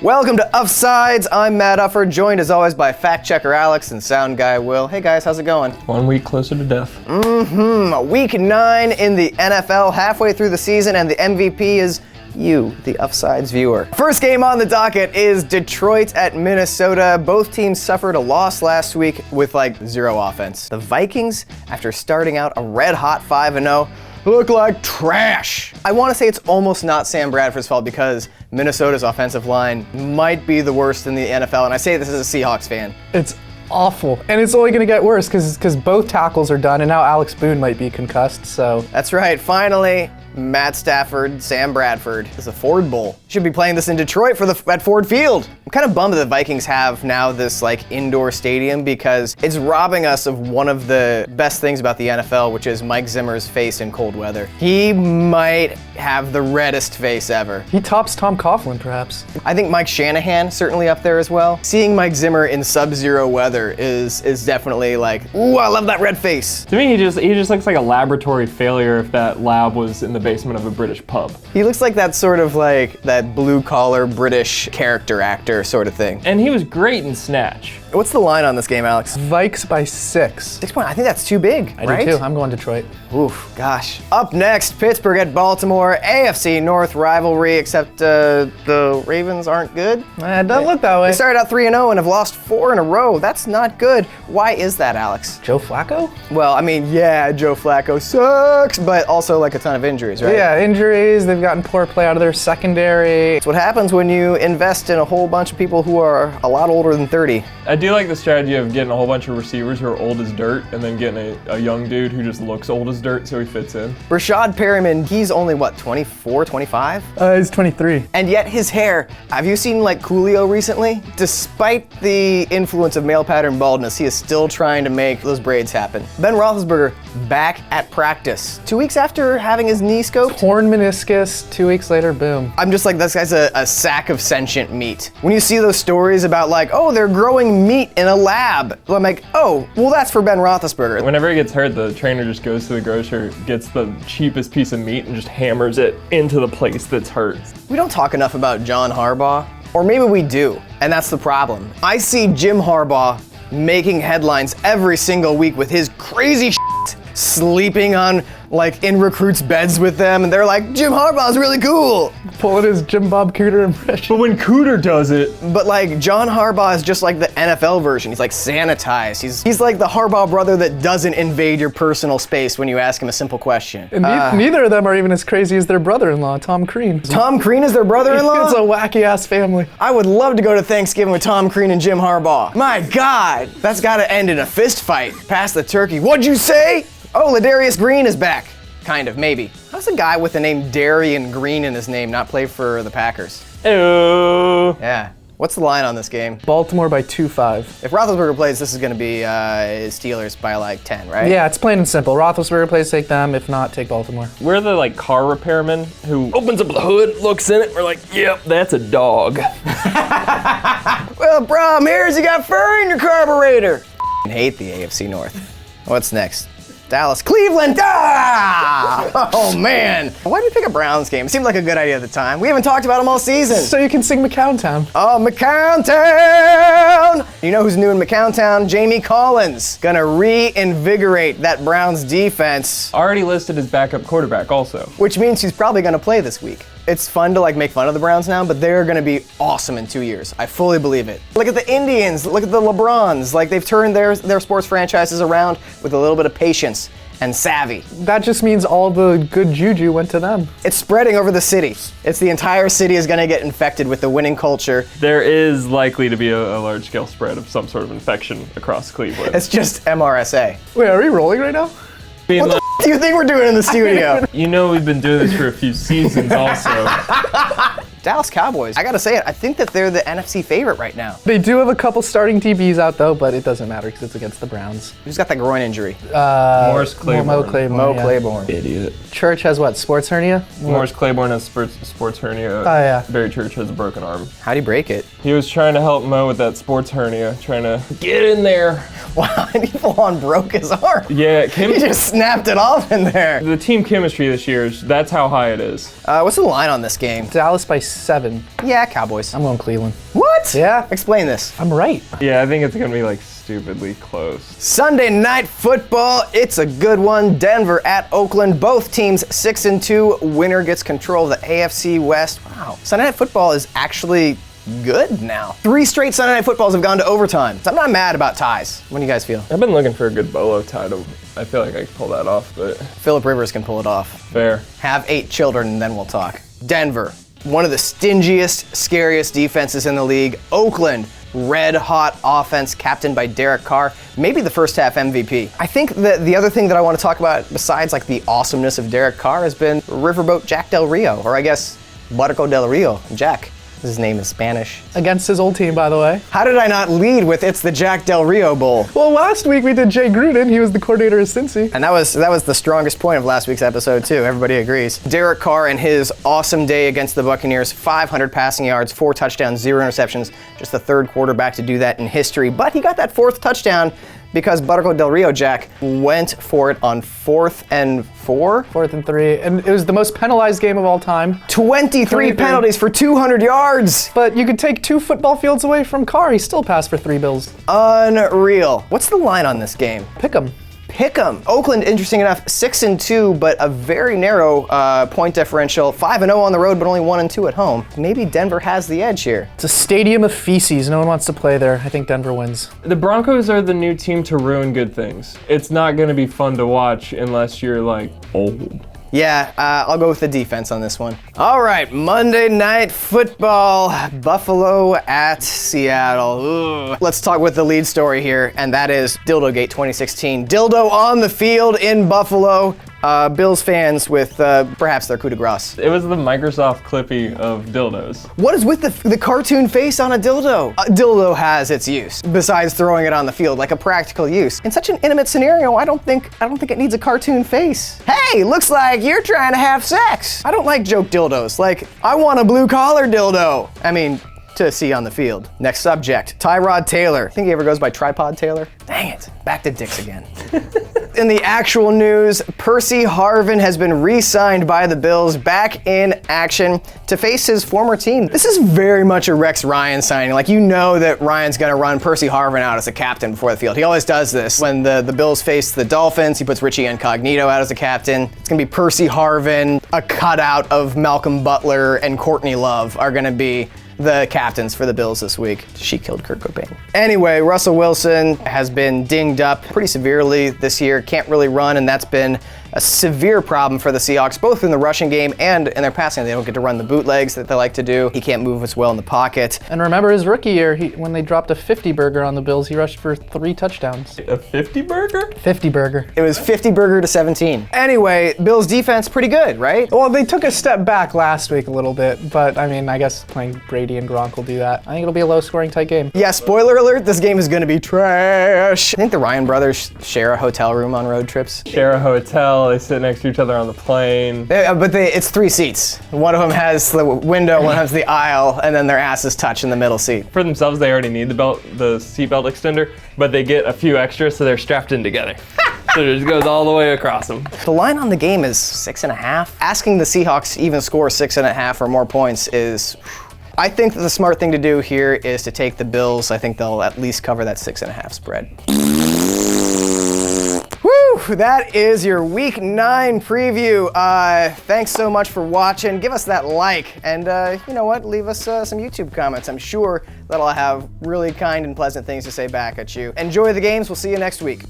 Welcome to Uffsides. I'm Matt Uffer, joined as always by fact checker Alex and sound guy Will. Hey guys, how's it going? 1 week closer to death. Week 9 in the NFL, halfway through the season, and the MVP is you, the Uffsides viewer. First game on the docket is Detroit at Minnesota. Both teams suffered a loss last week with zero offense. The Vikings, after starting out a red-hot 5-0, look like trash. I want to say it's almost not Sam Bradford's fault because Minnesota's offensive line might be the worst in the NFL, and I say this as a Seahawks fan. It's awful, and it's only going to get worse because both tackles are done, and now Alex Boone might be concussed, so. That's right, finally, Matt Stafford, Sam Bradford is a Ford Bowl. Should be playing this in Detroit at Ford Field. I'm kind of bummed that the Vikings have now this indoor stadium because it's robbing us of one of the best things about the NFL, which is Mike Zimmer's face in cold weather. He might have the reddest face ever. He tops Tom Coughlin, perhaps. I think Mike Shanahan certainly up there as well. Seeing Mike Zimmer in sub-zero weather is definitely ooh, I love that red face. To me, he just looks like a laboratory failure if that lab was in the basement of a British pub. He looks like that sort of that blue-collar British character actor sort of thing. And he was great in Snatch. What's the line on this game, Alex? Vikes by 6. 6 points. I think that's too big, I right? do too. I'm going Detroit. Oof, gosh. Up next, Pittsburgh at Baltimore. AFC North rivalry, except the Ravens aren't good. It doesn't look that way. They started out 3-0 and have lost 4 in a row. That's not good. Why is that, Alex? Joe Flacco? Well, I mean, yeah, Joe Flacco sucks, but also a ton of injuries, right? Yeah, injuries. They've gotten poor play out of their secondary. It's what happens when you invest in a whole bunch of people who are a lot older than 30. I do like the strategy of getting a whole bunch of receivers who are old as dirt and then getting a young dude who just looks old as dirt so he fits in. Rashad Perriman, he's only 24, 25? He's 23. And yet his hair, have you seen Coolio recently? Despite the influence of male pattern baldness, he is still trying to make those braids happen. Ben Roethlisberger back at practice 2 weeks after having his knee scoped. Torn meniscus, 2 weeks later, boom. I'm just this guy's a sack of sentient meat. When you see those stories about oh, they're growing meat in a lab, I'm oh, well that's for Ben Roethlisberger. Whenever he gets hurt, the trainer just goes to the grocer, gets the cheapest piece of meat and just hammers it into the place that's hurt. We don't talk enough about John Harbaugh, or maybe we do, and that's the problem. I see Jim Harbaugh making headlines every single week with his crazy shit, sleeping on in recruits' beds with them, and they're Jim Harbaugh's really cool. Pulling his Jim Bob Cooter impression. But when Cooter does it. But John Harbaugh is just the NFL version. He's sanitized. He's the Harbaugh brother that doesn't invade your personal space when you ask him a simple question. And neither of them are even as crazy as their brother-in-law, Tom Crean. Tom Crean is their brother-in-law? It's a wacky-ass family. I would love to go to Thanksgiving with Tom Crean and Jim Harbaugh. My God, that's gotta end in a fist fight. Pass the turkey. What'd you say? Oh, Ladarius Green is back. Kind of, maybe. How's a guy with the name Darian Green in his name not play for the Packers? Ew. Yeah. What's the line on this game? Baltimore by 2-5. If Roethlisberger plays, this is going to be Steelers by 10, right? Yeah, it's plain and simple. Roethlisberger plays, take them. If not, take Baltimore. We're the car repairman who opens up the hood, looks in it, we're yep, that's a dog. Well, the problem here is you got fur in your carburetor. I hate the AFC North. What's next? Dallas, Cleveland, oh man. Why did we pick a Browns game? It seemed like a good idea at the time. We haven't talked about them all season. So you can sing McCowntown. Oh, McCowntown! You know who's new in McCowntown? Jamie Collins. Gonna reinvigorate that Browns defense. Already listed as backup quarterback also. Which means he's probably gonna play this week. It's fun to make fun of the Browns now, but they're gonna be awesome in 2 years. I fully believe it. Look at the Indians, look at the LeBrons. They've turned their sports franchises around with a little bit of patience and savvy. That just means all the good juju went to them. It's spreading over the city. It's the entire city is gonna get infected with the winning culture. There is likely to be a large-scale spread of some sort of infection across Cleveland. It's just MRSA. Wait, are we rolling right now? What the do you think we're doing in the studio? You know we've been doing this for a few seasons also. Dallas Cowboys, I gotta say it, I think that they're the NFC favorite right now. They do have a couple starting DBs out though, but it doesn't matter because it's against the Browns. Who's got that groin injury? Morris Claiborne. Mo Claiborne. Mo yeah. Claiborne. Idiot. Church has what, sports hernia? Morris Claiborne has sports hernia. Oh yeah. Barry Church has a broken arm. How'd he break it? He was trying to help Mo with that sports hernia, trying to get in there. Wow, and he full on broke his arm. Yeah, He just snapped it off in there. The team chemistry this year, that's how high it is. What's the line on this game? Dallas by 7. Yeah, Cowboys. I'm going Cleveland. What? Yeah. Explain this. I'm right. Yeah, I think it's gonna be like stupidly close. Sunday night football, it's a good one. Denver at Oakland, both teams 6-2. Winner gets control of the AFC West. Wow. Sunday night football is actually good now. 3 straight Sunday night footballs have gone to overtime. So I'm not mad about ties. What do you guys feel? I've been looking for a good bolo tie to. I feel like I could pull that off, but Phillip Rivers can pull it off. fair. Have 8 children and then we'll talk. Denver, one of the stingiest, scariest defenses in the league. Oakland, red hot offense captained by Derek Carr, maybe the first half MVP. I think that the other thing that I want to talk about besides like the awesomeness of Derek Carr has been Riverboat Jack Del Rio, or I guess Barco Del Rio, Jack. His name is Spanish. Against his old team, by the way. How did I not lead with it's the Jack Del Rio Bowl? Well, last week we did Jay Gruden. He was the coordinator of Cincy. And that was the strongest point of last week's episode too. Everybody agrees. Derek Carr and his awesome day against the Buccaneers, 500 passing yards, 4 touchdowns, 0 interceptions. Just the 3rd quarterback to do that in history. But he got that 4th touchdown because Barco Del Rio Jack went for it on 4th and 4. 4th and 3. And it was the most penalized game of all time. 23 penalties for 200 yards. But you could take 2 football fields away from Carr. He still passed for 3 bills. Unreal. What's the line on this game? Pick 'em. Pick'em. Oakland, interesting enough, 6-2, but a very narrow point differential. 5-0 on the road, but only 1-2 at home. Maybe Denver has the edge here. It's a stadium of feces. No one wants to play there. I think Denver wins. The Broncos are the new team to ruin good things. It's not gonna be fun to watch unless you're like old. Yeah, I'll go with the defense on this one. All right, Monday Night Football, Buffalo at Seattle. Ugh. Let's talk with the lead story here, and that is DildoGate 2016. Dildo on the field in Buffalo. Bills fans with perhaps their coup de grace. It was the Microsoft Clippy of dildos. What is with the cartoon face on a dildo? A dildo has its use, besides throwing it on the field, like a practical use. In such an intimate scenario, I don't think it needs a cartoon face. Hey, looks like you're trying to have sex. I don't like joke dildos. Like, I want a blue collar dildo. I mean, to see on the field. Next subject, Tyrod Taylor. Think he ever goes by Tripod Taylor? Dang it, back to dicks again. In the actual news, Percy Harvin has been re-signed by the Bills, back in action to face his former team. This is very much a Rex Ryan signing. Like, you know that Ryan's gonna run Percy Harvin out as a captain before the field. He always does this. When the Bills face the Dolphins, he puts Richie Incognito out as a captain. It's gonna be Percy Harvin, a cutout of Malcolm Butler, and Courtney Love are gonna be the captains for the Bills this week. She killed Kurt Cobain. Anyway, Russell Wilson has been dinged up pretty severely this year. Can't really run, and that's been a severe problem for the Seahawks, both in the rushing game and in their passing. They don't get to run the bootlegs that they like to do. He can't move as well in the pocket. And remember his rookie year, when they dropped a 50 burger on the Bills, he rushed for 3 touchdowns. A 50 burger? 50 burger. It was 50 burger to 17. Anyway, Bills defense pretty good, right? Well, they took a step back last week a little bit, but I mean, I guess playing Brady and Gronk will do that. I think it'll be a low-scoring tight game. Yeah, spoiler alert, this game is gonna be trash. I think the Ryan brothers share a hotel room on road trips. Share a hotel, they sit next to each other on the plane. It's 3 seats. One of them has the window, one has the aisle, and then their asses touch in the middle seat. For themselves, they already need the seatbelt extender, but they get a few extras, so they're strapped in together. So it just goes all the way across them. The line on the game is 6.5. Asking the Seahawks to even score 6.5 or more points is... I think that the smart thing to do here is to take the Bills. I think they'll at least cover that 6.5 spread. Woo! That is your Week 9 preview. Thanks so much for watching. Give us that like, and you know what? Leave us some YouTube comments. I'm sure that I'll have really kind and pleasant things to say back at you. Enjoy the games. We'll see you next week.